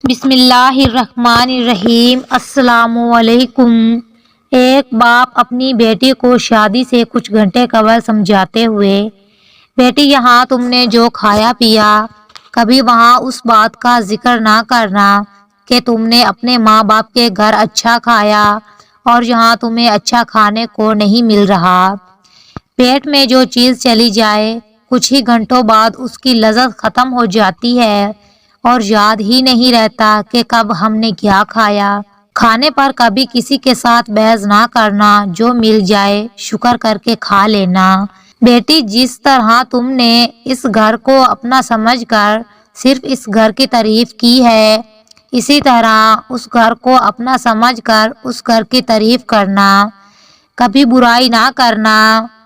بسم اللہ الرحمن الرحیم۔ السلام علیکم۔ ایک باپ اپنی بیٹی کو شادی سے کچھ گھنٹے قبل سمجھاتے ہوئے، بیٹی یہاں تم نے جو کھایا پیا، کبھی وہاں اس بات کا ذکر نہ کرنا کہ تم نے اپنے ماں باپ کے گھر اچھا کھایا اور یہاں تمہیں اچھا کھانے کو نہیں مل رہا۔ پیٹ میں جو چیز چلی جائے کچھ ہی گھنٹوں بعد اس کی لذت ختم ہو جاتی ہے اور یاد ہی نہیں رہتا کہ کب ہم نے کیا کھایا۔ کھانے پر کبھی کسی کے ساتھ بحث نہ کرنا، جو مل جائے شکر کر کے کھا لینا۔ بیٹی جس طرح تم نے اس گھر کو اپنا سمجھ کر صرف اس گھر کی تعریف کی ہے، اسی طرح اس گھر کو اپنا سمجھ کر اس گھر کی تعریف کرنا، کبھی برائی نہ کرنا،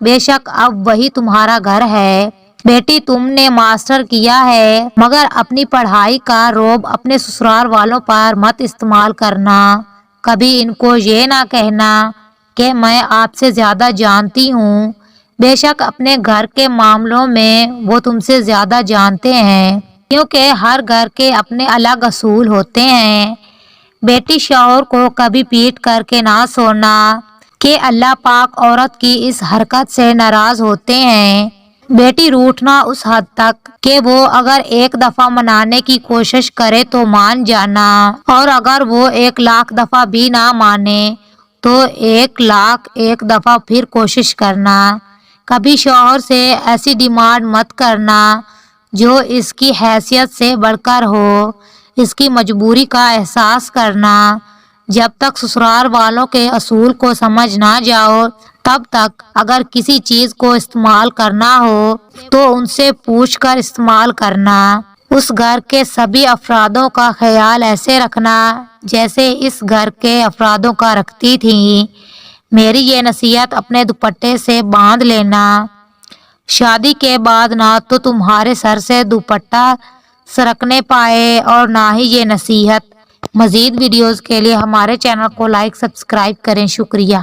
بے شک اب وہی تمہارا گھر ہے۔ بیٹی تم نے ماسٹر کیا ہے مگر اپنی پڑھائی کا رعب اپنے سسرال والوں پر مت استعمال کرنا۔ کبھی ان کو یہ نہ کہنا کہ میں آپ سے زیادہ جانتی ہوں، بے شک اپنے گھر کے معاملوں میں وہ تم سے زیادہ جانتے ہیں، کیونکہ ہر گھر کے اپنے الگ اصول ہوتے ہیں۔ بیٹی شوہر کو کبھی پیٹ کر کے نہ سونا کہ اللہ پاک عورت کی اس حرکت سے ناراض ہوتے ہیں۔ بیٹی روٹھنا اس حد تک کہ وہ اگر ایک دفعہ منانے کی کوشش کرے تو مان جانا، اور اگر وہ 1,00,000 دفعہ بھی نہ مانے تو 1,00,001 دفعہ پھر کوشش کرنا۔ کبھی شوہر سے ایسی ڈیمانڈ مت کرنا جو اس کی حیثیت سے بڑھ کر ہو، اس کی مجبوری کا احساس کرنا۔ جب تک سسرال والوں کے اصول کو سمجھ نہ جاؤ تب تک اگر کسی چیز کو استعمال کرنا ہو تو ان سے پوچھ کر استعمال کرنا۔ اس گھر کے سبھی افرادوں کا خیال ایسے رکھنا جیسے اس گھر کے افرادوں کا رکھتی تھی۔ میری یہ نصیحت اپنے دوپٹے سے باندھ لینا، شادی کے بعد نہ تو تمہارے سر سے دوپٹہ سرکنے پائے اور نہ ہی یہ نصیحت۔ مزید ویڈیوز کے لیے ہمارے چینل کو لائک سبسکرائب کریں۔ شکریہ۔